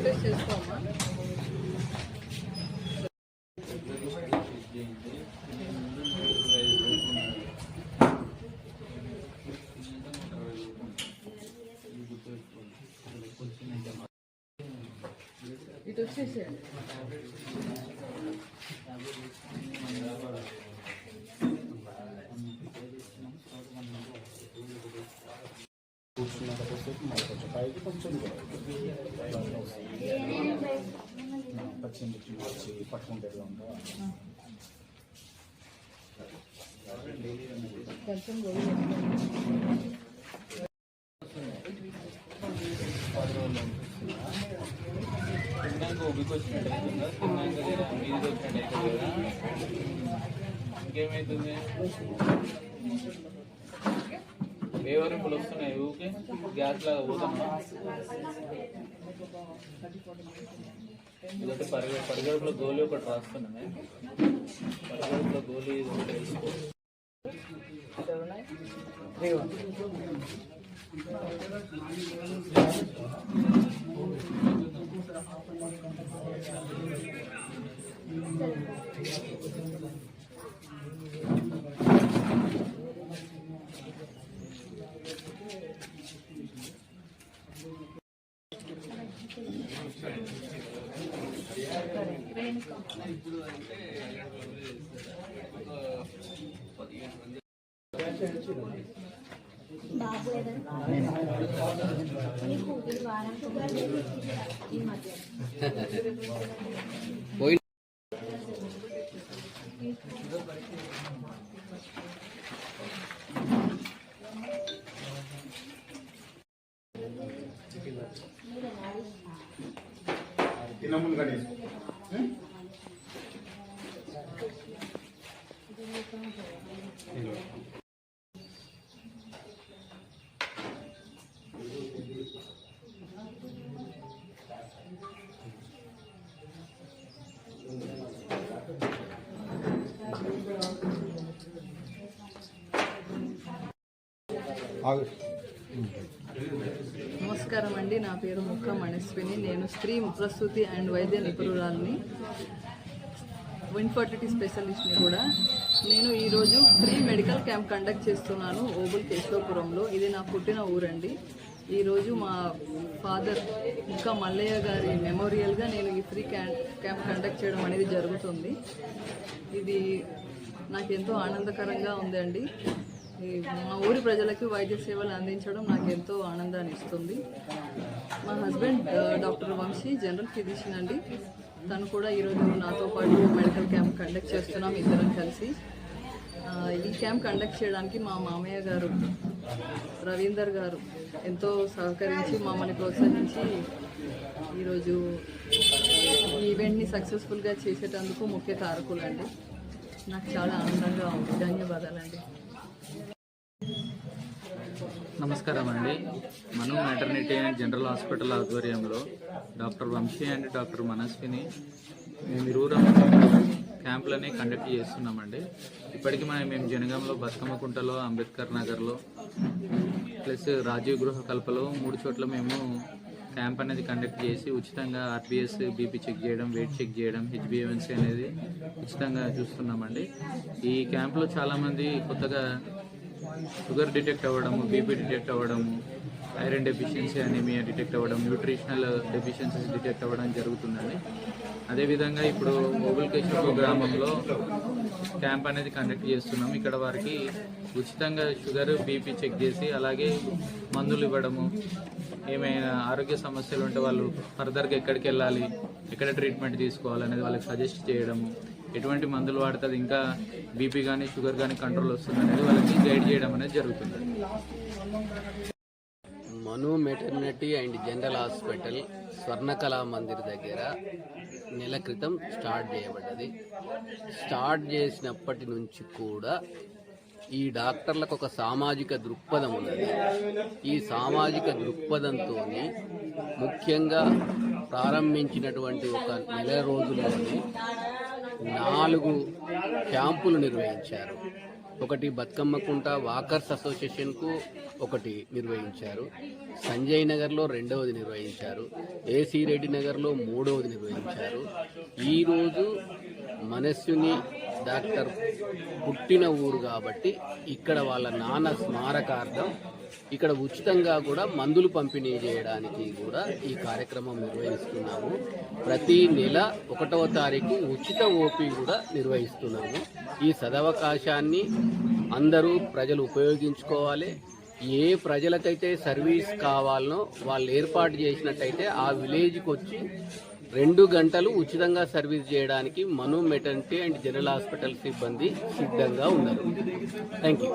Test చేసుకోమా. ఇటు వచ్చేసేయండి. పైకి కొంచెం పచ్చింది వచ్చి పట్టుకుంటే కొంచెం ఇంకేమైతుంది వేవరింపులు వస్తున్నాయి ఊకే గ్యాస్ లాగా పోతున్నా ఇదొకటి పరిగడుపులో గోళీ ఒకటి రాస్తున్నాయి పరిగడుపులో గోళీ ఒకటి వేసుకో బాబు తినములు కానీ నమస్కారం అండి. నా పేరు ముక్క మనస్విని. నేను స్త్రీ ప్రసూతి అండ్ వైద్య నిపుణురాలని, ఇన్ఫర్టిలిటీ స్పెషలిస్ట్ని కూడా. నేను ఈరోజు ఫ్రీ మెడికల్ క్యాంప్ కండక్ట్ చేస్తున్నాను ఓబుల్ కేశవపురంలో. ఇది నా పుట్టిన ఊరండి. ఈరోజు మా ఫాదర్ ముక్క మల్లయ్య గారి మెమోరియల్గా నేను ఈ ఫ్రీ క్యాంప్ కండక్ట్ చేయడం అనేది జరుగుతుంది. ఇది నాకు ఎంతో ఆనందకరంగా ఉందండి. మా ఊరి ప్రజలకు వైద్య సేవలు అందించడం నాకు ఎంతో ఆనందాన్ని ఇస్తుంది. మా husband doctor Vamshi, general physician అండి. తను కూడా ఈరోజు నాతో పాటు మెడికల్ క్యాంప్ కండక్ట్ చేస్తున్నాం ఇద్దరం కలిసి. ఈ క్యాంప్ కండక్ట్ చేయడానికి మా మామయ్య గారు రవీందర్ గారు ఎంతో సహకరించి మమ్మల్ని ప్రోత్సహించి ఈరోజు ఈ ఈవెంట్ని సక్సెస్ఫుల్గా చేసేటందుకు ముఖ్య కారకులండి. నాకు చాలా ఆనందంగా ఉంది. ధన్యవాదాలండి. నమస్కారం అండి. Manu maternity and general hospital ఆధ్వర్యంలో doctor Vamshi and doctor Manaswini మేము ఇరువురు క్యాంపులని కండక్ట్ చేస్తున్నామండి. ఇప్పటికీ మేము జనగాంలో, బతుకమ్మకుంటలో, అంబేద్కర్ నగర్లో ప్లస్ రాజీవ్ గృహ కల్పలో 3 చోట్ల మేము క్యాంప్ అనేది కండక్ట్ చేసి ఉచితంగా ఆర్బిఎస్, బీపీ చెక్ చేయడం, వెయిట్ చెక్ చేయడం, హెచ్బిఎవన్సీ అనేది ఉచితంగా చూస్తున్నామండి. ఈ క్యాంప్లో చాలామంది కొత్తగా షుగర్ డిటెక్ట్ అవ్వడము, బీపీ డిటెక్ట్ అవ్వడము, ఐరన్ డెఫిషియన్సీ, అనీమియా డిటెక్ట్ అవ్వడం, న్యూట్రిషనల్ డెఫిషియన్సీస్ డిటెక్ట్ అవ్వడం జరుగుతుందండి. అదేవిధంగా ఇప్పుడు ఓబుల్ కేశవపురం గ్రామంలో క్యాంప్ అనేది కండక్ట్ చేస్తున్నాం. ఇక్కడ వారికి ఉచితంగా షుగర్, బీపీ చెక్ చేసి అలాగే మందులు ఇవ్వడము, ఏమైనా ఆరోగ్య సమస్యలు ఉంటే వాళ్ళు ఫర్దర్గా ఎక్కడికి వెళ్ళాలి, ఎక్కడ ట్రీట్మెంట్ తీసుకోవాలనేది వాళ్ళకి సజెస్ట్ చేయడము, ఎటువంటి మందులు వాడితే ఇంకా బీపీ కానీ షుగర్ కానీ కంట్రోల్ వస్తుంది అనేది వాళ్ళకి గైడ్ చేయడం అనేది జరుగుతుంది. Manu maternity and general hospital Swarnakala Mandir దగ్గర నెల క్రితం స్టార్ట్ చేయబడ్డది. స్టార్ట్ చేసినప్పటి నుంచి కూడా ఈ డాక్టర్లకు ఒక సామాజిక దృక్పథం ఉన్నది. ఈ సామాజిక దృక్పథంతో ముఖ్యంగా ప్రారంభించినటువంటి ఒక నెల రోజుల్లోనే 4 క్యాంపులు నిర్వహించారు. ఒకటి బతుకమ్మకుంట వాకర్స్ అసోసియేషన్కు ఒకటి నిర్వహించారు, సంజయ్ నగర్లో రెండవది నిర్వహించారు, ఏసీ రెడ్డి నగర్లో మూడవది నిర్వహించారు. ఈరోజు మనస్విని డాక్టర్ పుట్టిన ఊరు కాబట్టి ఇక్కడ వాళ్ళ నాన్న స్మారకార్థం ఇక్కడ ఉచితంగా కూడా మందులు పంపిణీ చేయడానికి కూడా ఈ కార్యక్రమం నిర్వహిస్తున్నాము. ప్రతి నెల 1వ తారీఖు ఉచిత ఓపీ కూడా నిర్వహిస్తున్నాము. ఈ సదవకాశాన్ని అందరూ ప్రజలు ఉపయోగించుకోవాలి. ఏ ప్రజలకైతే సర్వీస్ కావాలనో వాళ్ళు ఏర్పాటు చేసినట్టయితే ఆ విలేజ్కి వచ్చి 2 గంటలు ఉచితంగా సర్వీస్ చేయడానికి మను మెటర్నిటీ అండ్ జనరల్ హాస్పిటల్ సిబ్బంది సిద్ధంగా ఉన్నారు. Thank you.